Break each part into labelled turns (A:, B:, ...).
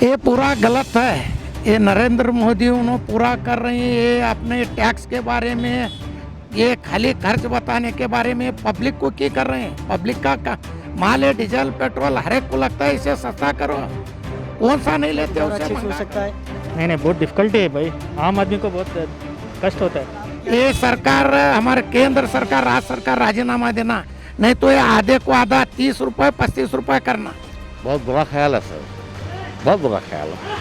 A: ये पूरा गलत है। ये नरेंद्र मोदी उन्होंने पूरा कर रहे हैं। ये अपने टैक्स के बारे में, ये खाली खर्च बताने के बारे में पब्लिक को क्या कर रहे हैं। पब्लिक का माल है, डीजल पेट्रोल हर एक को लगता है इसे सस्ता करो, कौन सा नहीं लेते
B: और
A: उसे
B: अच्छे से हो
A: मंगा।
B: सकता है।
C: नहीं बहुत डिफिकल्टी है भाई, आम आदमी को बहुत कष्ट होता है।
A: ये सरकार, हमारे केंद्र सरकार, राज्य सरकार राजीनामा देना, नहीं तो ये आधे को आधा 30 रुपए 35 रुपए करना।
D: बहुत बुरा ख्याल है सर, बहुत बुरा ख्याल है।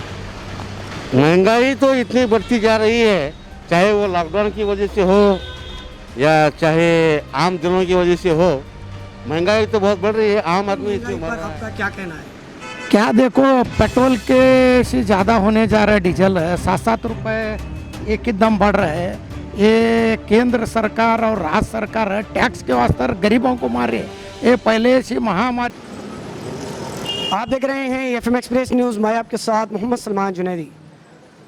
D: महंगाई तो इतनी बढ़ती जा रही है, चाहे वो लॉकडाउन की वजह से हो या चाहे आम दिनों की वजह से हो, महंगाई तो बहुत बढ़ रही है। आम आदमी इसमें मर
B: पर
D: रहा है।
B: आपका क्या कहना है?
A: क्या देखो, पेट्रोल के से ज़्यादा होने जा रहा है, डीजल है 7-7 रुपए एक ही दम बढ़ रहा है। ये केंद्र सरकार और राज्य सरकार है, टैक्स के वास्ते गरीबों को मारे। ये पहले से महामारी।
B: आप देख रहे हैं एफएम एक्सप्रेस न्यूज़, मैं आपके साथ मोहम्मद सलमान जुनैदी।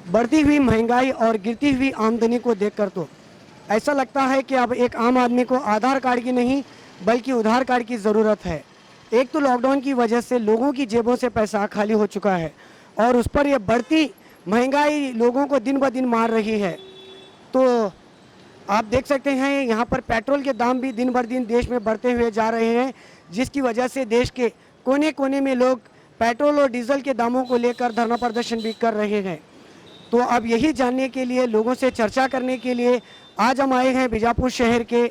B: बढ़ती हुई महंगाई और गिरती हुई आमदनी को देखकर तो ऐसा लगता है कि अब एक आम आदमी को आधार कार्ड की नहीं बल्कि उधार कार्ड की ज़रूरत है। एक तो लॉकडाउन की वजह से लोगों की जेबों से पैसा खाली हो चुका है और उस पर यह बढ़ती महंगाई लोगों को दिन ब दिन मार रही है। तो आप देख सकते हैं यहाँ पर पेट्रोल के दाम भी दिन बर दिन देश में बढ़ते हुए जा रहे हैं, जिसकी वजह से देश के कोने कोने में लोग पेट्रोल और डीजल के दामों को लेकर धरना प्रदर्शन भी कर रहे हैं। तो अब यही जानने के लिए, लोगों से चर्चा करने के लिए आज हम आए हैं बीजापुर शहर के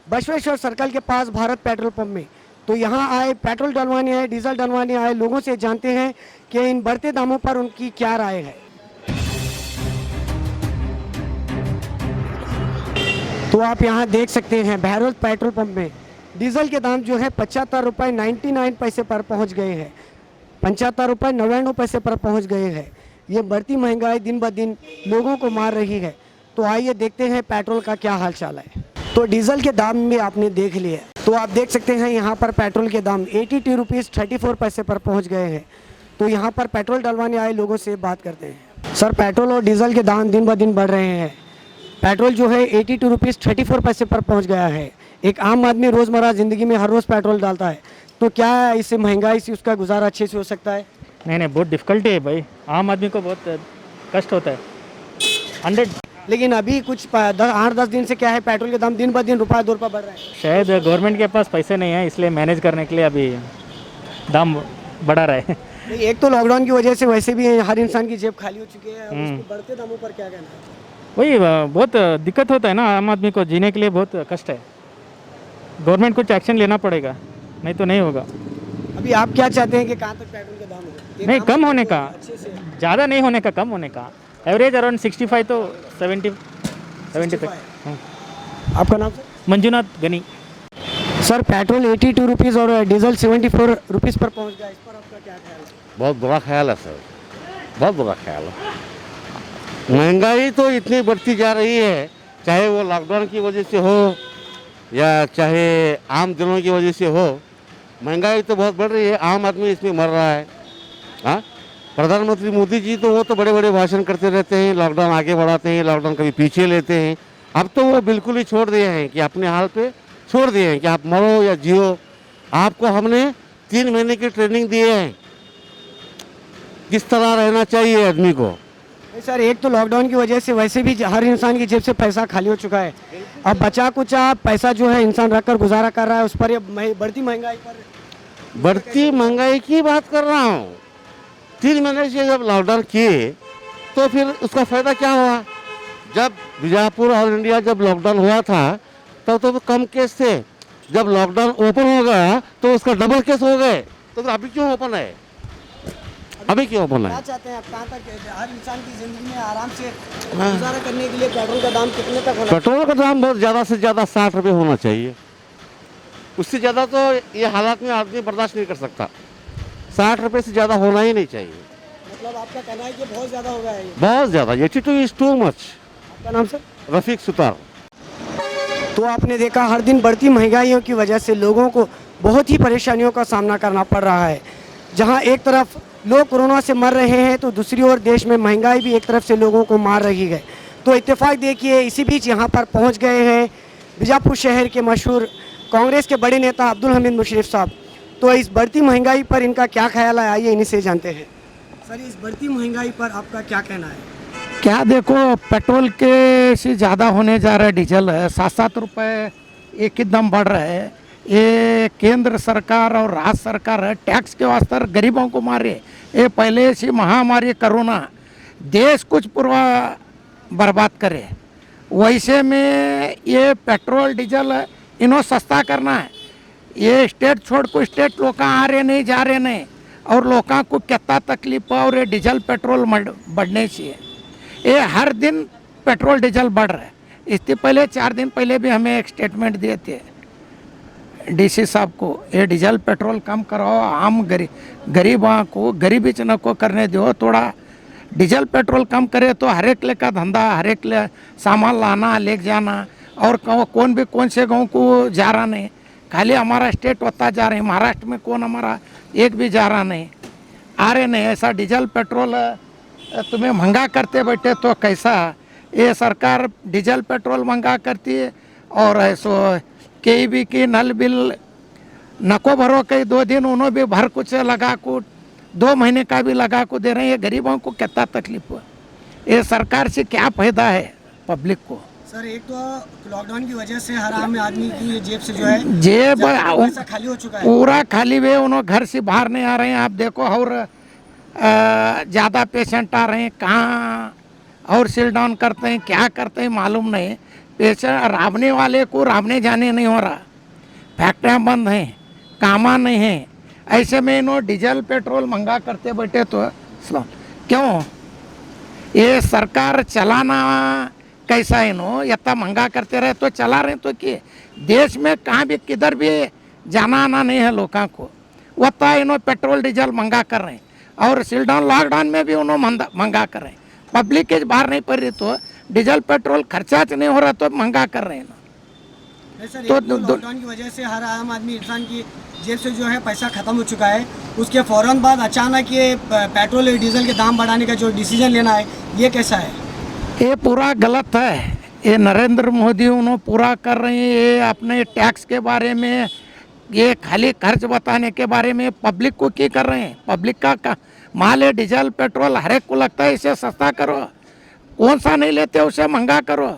B: बसवेश्वर सर्कल के पास भारत पेट्रोल पंप में। तो यहाँ आए, पेट्रोल डलवाने आए, डीजल डलवाने आए, लोगों से जानते हैं कि इन बढ़ते दामों पर उनकी क्या राय है। तो आप यहाँ देख सकते हैं भारत पेट्रोल पंप में डीजल के दाम जो है 75 रुपये 99 पैसे पर पहुँच गए हैं, 75 रुपये 99 पैसे पर पहुँच गए हैं। ये बढ़ती महंगाई दिन ब दिन लोगों को मार रही है। तो आइए देखते हैं पेट्रोल का क्या हाल चाल है। तो डीजल के दाम भी आपने देख लिए, तो आप देख सकते हैं यहाँ पर पेट्रोल के दाम 82 रुपीज़ 34 पैसे पर पहुँच गए हैं। तो यहाँ पर पेट्रोल डलवाने आए लोगों से बात करते हैं। सर, पेट्रोल और डीजल के दाम दिन ब दिन बढ़ रहे हैं। पेट्रोल जो है 82 रुपीज़ 34 पैसे पर पहुँच गया है। एक आम आदमी रोज़मर्रा ज़िंदगी में हर रोज़ पेट्रोल डालता है, तो क्या इससे महंगाई से उसका गुजारा अच्छे से हो सकता है?
C: नहीं बहुत डिफिकल्टी है भाई, आम आदमी को बहुत कष्ट होता है। 100
B: लेकिन अभी कुछ 8-10 दिन से क्या है, पेट्रोल के दाम दिन ब दिन ₹2 बढ़ रहे हैं।
C: शायद गवर्नमेंट के पास पैसे नहीं है, इसलिए मैनेज करने के लिए अभी दाम बढ़ा रहा है।
B: नहीं, एक तो लॉकडाउन की वजह से वैसे भी हर इंसान की जेब खाली हो चुकी है, अब इसको बढ़ते दामों पर क्या कहना है?
C: वही बहुत दिक्कत होता है ना, आम आदमी को जीने के लिए बहुत कष्ट है। गवर्नमेंट कुछ एक्शन लेना पड़ेगा, नहीं तो नहीं होगा।
B: अभी आप क्या चाहते हैं कि कहाँ तक पेट्रोल के दाम हो?
C: नहीं, कम होने का, ज़्यादा नहीं होने का, कम होने का। एवरेज अराउंड 65 तो 70 तक।
B: आपका नाम sir?
C: Manjunath Gani.
B: Sir, petrol 82 rupees और डीजल 74 रुपीज़ पर पहुँच गया, इस पर आपका क्या ख्याल है?
D: बहुत बुरा ख्याल है सर, बहुत बुरा ख्याल है। महंगाई तो इतनी बढ़ती जा रही है, चाहे वो लॉकडाउन की वजह से हो या चाहे आम दिनों की वजह से हो, महंगाई तो बहुत बढ़ रही है। आम आदमी इसमें मर रहा है। हाँ, प्रधानमंत्री मोदी जी तो वो तो बड़े बड़े भाषण करते रहते हैं, लॉकडाउन आगे बढ़ाते हैं, लॉकडाउन कभी पीछे लेते हैं। अब तो वो बिल्कुल ही छोड़ दिए हैं कि अपने हाल पे छोड़ दिए हैं कि आप मरो या जियो। आपको हमने 3 महीने की ट्रेनिंग दिए हैं किस तरह रहना चाहिए आदमी को।
B: नहीं सर, एक तो लॉकडाउन की वजह से वैसे भी हर इंसान की जेब से पैसा खाली हो चुका है। अब बचा कुचा पैसा जो है इंसान रखकर गुजारा कर रहा है, उस पर ये बढ़ती महंगाई पर।
D: बढ़ती महंगाई की बात कर रहा हूँ। 3 महीने से जब लॉकडाउन किए तो फिर उसका फ़ायदा क्या हुआ? जब बीजापुर और इंडिया जब लॉकडाउन हुआ था तब तो कम केस थे, जब लॉकडाउन ओपन हो गया तो उसका डबल केस हो गए। तो फिर अभी क्यों ओपन है? अभी क्यों ओपन है?
B: क्या चाहते हैं आप, कहाँ तक हर इंसान की ज़िंदगी में आराम से गुजारा करने के लिए पेट्रोल का दाम कितने तक होना?
D: पेट्रोल का दाम बहुत ज़्यादा से ज़्यादा 60 रुपये होना चाहिए। उससे ज़्यादा तो ये हालात में आदमी बर्दाश्त नहीं कर सकता। 60 रुपये से ज़्यादा होना ही नहीं चाहिए।
B: मतलब आपका कहना है कि बहुत ज़्यादा हो गया है ये?
D: बहुत ज़्यादा, 82 इज़ टू मच।
B: आपका नाम सर?
D: रफीक सुतार।
B: तो आपने देखा, हर दिन बढ़ती महंगाइयों की वजह से लोगों को बहुत ही परेशानियों का सामना करना पड़ रहा है। जहां एक तरफ लोग कोरोना से मर रहे हैं तो दूसरी ओर देश में महंगाई भी एक तरफ से लोगों को मार रही है। तो इत्तेफाक देखिए, इसी बीच यहाँ पर पहुँच गए हैं बीजापुर शहर के मशहूर कांग्रेस के बड़े नेता अब्दुल हमीद मुशर्रफ साहब। तो इस बढ़ती महंगाई पर इनका क्या ख्याल है, आइए इन्हीं से जानते हैं। सर इस बढ़ती महंगाई पर आपका क्या कहना है?
A: क्या देखो, पेट्रोल के से ज़्यादा होने जा रहा है, डीजल है 7-7 रुपये एक ही दम बढ़ रहा है। ये केंद्र सरकार और राज्य सरकार है टैक्स के वास्ते गरीबों को मारे। ये पहले से महामारी कोरोना देश कुछ पूरा बर्बाद करे, वैसे में ये पेट्रोल डीजल इन्हों सस्ता करना है। ये स्टेट छोड़ को स्टेट लोग आ रहे नहीं, जा रहे नहीं, और लोगों को कितना तकलीफ है। और ये डीजल पेट्रोल बढ़ने चाहिए। ये हर दिन पेट्रोल डीजल बढ़ रहा है। इससे पहले 4 दिन पहले भी हमें एक स्टेटमेंट दिए थे डीसी साहब को, ये डीजल पेट्रोल कम कराओ, आम गरीबों को गरीबी न को करने दो, थोड़ा डीजल पेट्रोल कम करे तो हर एक ले का धंधा, हर एक ले सामान लाना ले जाना, और कौन भी कौन से गांव को जा रहा नहीं, खाली हमारा स्टेट होता जा रहे हैं। महाराष्ट्र में कौन हमारा एक भी जा रहा नहीं, आ रहे नहीं। ऐसा डीजल पेट्रोल तुम्हें महंगा करते बैठे तो कैसा? ये सरकार डीजल पेट्रोल महंगा करती है, और ऐसो के भी की नल बिल नको भरो, कई 2 दिन उन्होंने भी भर कुछ लगा को 2 महीने का भी लगा को दे रहे हैं। ये गरीबों को कितना तकलीफ है। ये सरकार से क्या फायदा है पब्लिक को?
B: सर एक तो लॉकडाउन की वजह से हर आम आदमी की जेब से जो है
A: जेब
B: पैसा खाली हो चुका है।
A: पूरा खाली हुए, उन्होंने घर से बाहर नहीं आ रहे हैं। आप देखो, और ज़्यादा पेशेंट आ रहे हैं, कहाँ और सील डाउन करते हैं, क्या करते हैं मालूम नहीं। पेशेंट राबने वाले को राबने जाने नहीं हो रहा, फैक्ट्रियाँ बंद हैं, कामा नहीं है। ऐसे में इन्हों डीजल पेट्रोल महंगा करते बैठे तो क्यों? ये सरकार चलाना कैसा इन्हों इतना महंगा करते रहे तो चला रहे तो कि देश में कहाँ भी किधर भी जाना आना नहीं है लोगों को, उतना इन्हों पेट्रोल डीजल महंगा कर रहे हैं। और सीलडाउन लॉकडाउन में भी उन्होंने महंगा कर रहे हैं। पब्लिक के बाहर नहीं पड़ रही तो डीजल पेट्रोल खर्चा नहीं हो रहा तो महंगा कर रहे हैं ना।
B: सर तो लॉकडाउन की वजह से हर आम आदमी इंसान की जेब से जो है पैसा खत्म हो चुका है, उसके फ़ौरन बाद अचानक ये पेट्रोल और डीजल के दाम बढ़ाने का जो डिसीजन लेना है, ये कैसा है?
A: ये पूरा गलत है। ये नरेंद्र मोदी उन्होंने पूरा कर रहे हैं। ये अपने टैक्स के बारे में, ये खाली खर्च बताने के बारे में पब्लिक को क्या कर रहे हैं? पब्लिक का माल है डीजल पेट्रोल, हर एक को लगता है इसे सस्ता करो, कौन सा नहीं लेते उसे महंगा करो।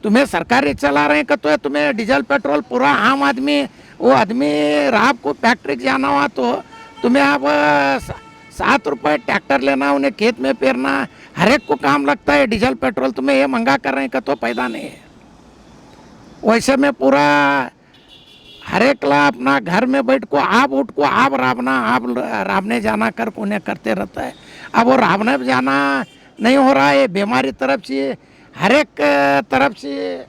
A: तुम्हें सरकारी चला रहे हैं तो तुम्हें डीजल पेट्रोल पूरा आम आदमी, वो आदमी रात को फैक्ट्री जाना हुआ तो तुम्हें अब 7 रुपये ट्रैक्टर लेना, उन्हें खेत में पेरना, हर एक को काम लगता है डीजल पेट्रोल। तुम्हें ये महंगा कर रहे हैं तो फायदा नहीं है। वैसे में पूरा हर एक ला अपना घर में बैठ को आप उठ को आप राबना, आप राबने जाना कर उन्हें करते रहता है। अब वो राबने जाना नहीं हो रहा है। बीमारी तरफ से हर एक तरफ से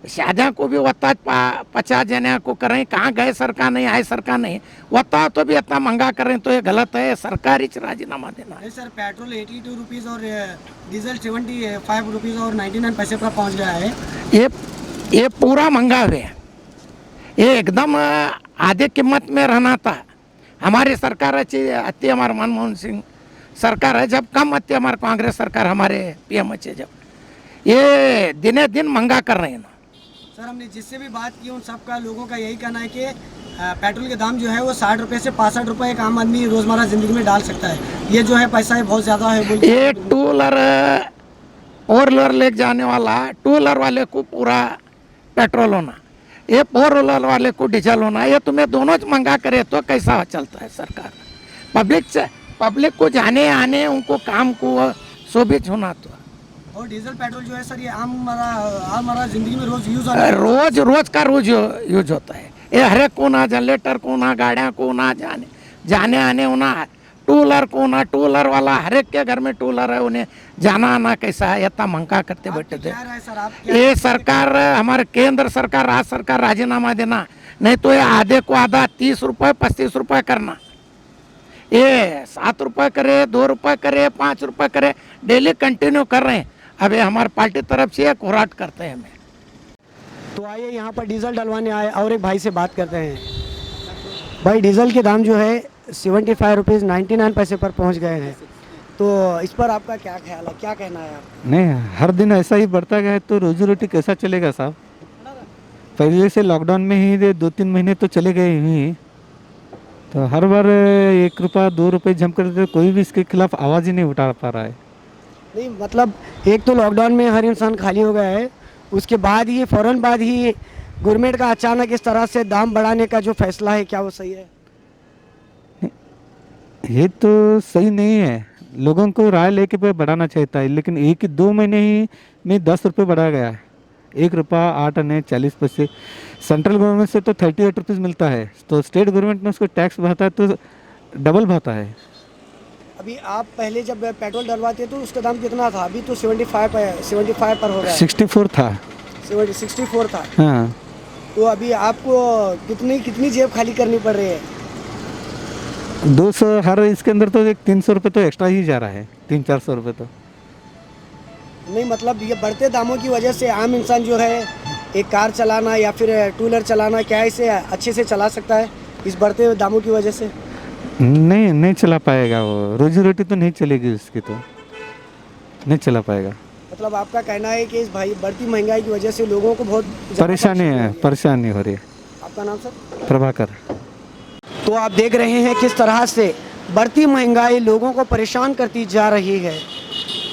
A: शादियाँ को भी वत्ता 50 जने को कर रहे हैं। कहाँ गए सरकार नहीं, आए सरकार नहीं, वत्ता तो भी इतना महंगा कर रहे हैं तो ये गलत है। सरकार ही राजीनामा देना है।
B: सर पेट्रोल 82 रुपीज़ और डीजल 75 रुपीज़ और 99 पैसे पर पहुंच गया है।
A: ये पूरा महंगा हुए, ये एकदम आधे कीमत में रहना था। हमारी सरकार अच्छी आती, हमारे मनमोहन सिंह सरकार है जब कम आती, हमारे कांग्रेस सरकार हमारे पीएम अच्छे जब, ये दिने दिन महंगा कर रहे हैं ना।
B: सर हमने जिससे भी बात की उन सबका लोगों का यही कहना है कि पेट्रोल के दाम जो है वो 60 रुपये से 65 रुपये एक आम आदमी रोज़मर्रा ज़िंदगी में डाल सकता है। ये जो है पैसा है बहुत ज़्यादा है।
A: ये 2 व्हीलर 4 व्हीलर ले जाने वाला 2 व्हीलर वाले को पूरा पेट्रोल होना, ये 4 व्हीलर वाले को डीजल होना, ये तुम्हें दोनों महंगा करे तो कैसा चलता है सरकार? पब्लिक को जाने आने उनको काम को शोभित होना तो।
B: और डीजल पेट्रोल जो है सर ये हमारा ज़िंदगी में रोज़
A: रोज का यूज होता है। ये हर एक को ना, जनरेटर को ना, गाड़ियाँ को ना, जाने आने होना, 2 व्हीलर को ना, 2 व्हीलर वाला हर एक के घर में 2 व्हीलर है, उन्हें जाना आना कैसा है, इतना महंगा करते बैठे थे। ये सरकार हमारे केंद्र सरकार, राज्य सरकार राजीनामा देना, नहीं तो ये आधे को आधा 30 रुपये 35 रुपये करना। ये 7 रुपये करे, 2 रुपये करे, 5 रुपये करे, डेली कंटिन्यू कर रहे हैं। अब ये हमारे पार्टी तरफ से एक होराट करते हैं हमें।
B: तो आइए यहाँ पर डीजल डलवाने आए और एक भाई से बात करते हैं। भाई डीजल के दाम जो है 75 रुपीज़ 99 पैसे पर पहुँच गए हैं, तो इस पर आपका क्या ख्याल है, क्या कहना है आप?
C: नहीं, हर दिन ऐसा ही बढ़ता गया तो रोजी रोटी कैसा चलेगा साहब? पहले से लॉकडाउन में ही 2-3 महीने तो चले गए ही, तो हर बार 1 रुपया 2 रुपये जम कर देते, कोई भी इसके खिलाफ आवाज़ ही नहीं उठा पा रहा है।
B: नहीं मतलब एक तो लॉकडाउन में हर इंसान खाली हो गया है, उसके बाद ही फ़ौरन बाद ही गवर्नमेंट का अचानक इस तरह से दाम बढ़ाने का जो फैसला है, क्या वो सही है?
C: ये तो सही नहीं है, लोगों को राय लेके पे बढ़ाना चाहिए था, लेकिन 1-2 महीने ही में 10 रुपये बढ़ाया गया है। 1 रुपया 8 आने 40 पैसे। सेंट्रल गवर्नमेंट से तो 38 रुपीज़ मिलता है, तो स्टेट गवर्नमेंट में उसको टैक्स भरता है तो डबल भरता है।
B: अभी आप पहले जब पेट्रोल डलवाते तो उसका दाम कितना था? अभी तो 75 पर हो गया है।
C: 64 था।
B: 64 था।
C: हाँ,
B: तो अभी आपको कितनी जेब खाली करनी पड़ रही है?
C: 200 हर इसके अंदर तो एक 300 रुपये तो एक्स्ट्रा ही जा रहा है, 300-400 रुपये तो।
B: नहीं मतलब ये बढ़ते दामों की वजह से आम इंसान जो है एक कार चलाना या फिर टू व्हीलर चलाना, क्या इसे अच्छे से चला सकता है इस बढ़ते दामों की वजह से?
C: नहीं चला पाएगा, वो रोजी रोटी तो नहीं चलेगी उसकी, तो नहीं चला पाएगा।
B: मतलब आपका कहना है कि इस भाई बढ़ती महंगाई की वजह से लोगों को बहुत ज़्यादा
C: परेशानी हो रही है।
B: आपका नाम सर?
C: प्रभाकर।
B: तो आप देख रहे हैं किस तरह से बढ़ती महंगाई लोगों को परेशान करती जा रही है।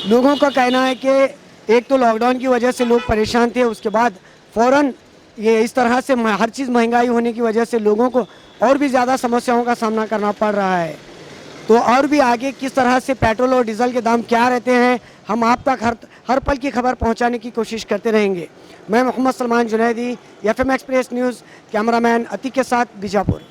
B: लोगों का कहना है कि एक तो लॉकडाउन की वजह से लोग परेशान थे, उसके बाद फ़ौरन ये इस तरह से हर चीज़ महंगाई होने की वजह से लोगों को और भी ज़्यादा समस्याओं का सामना करना पड़ रहा है। तो और भी आगे किस तरह से पेट्रोल और डीजल के दाम क्या रहते हैं, हम आप तक हर पल की खबर पहुंचाने की कोशिश करते रहेंगे। मैं Mohammad Salman Junaidi, FM express news, cameraman Atiq के साथ बीजापुर।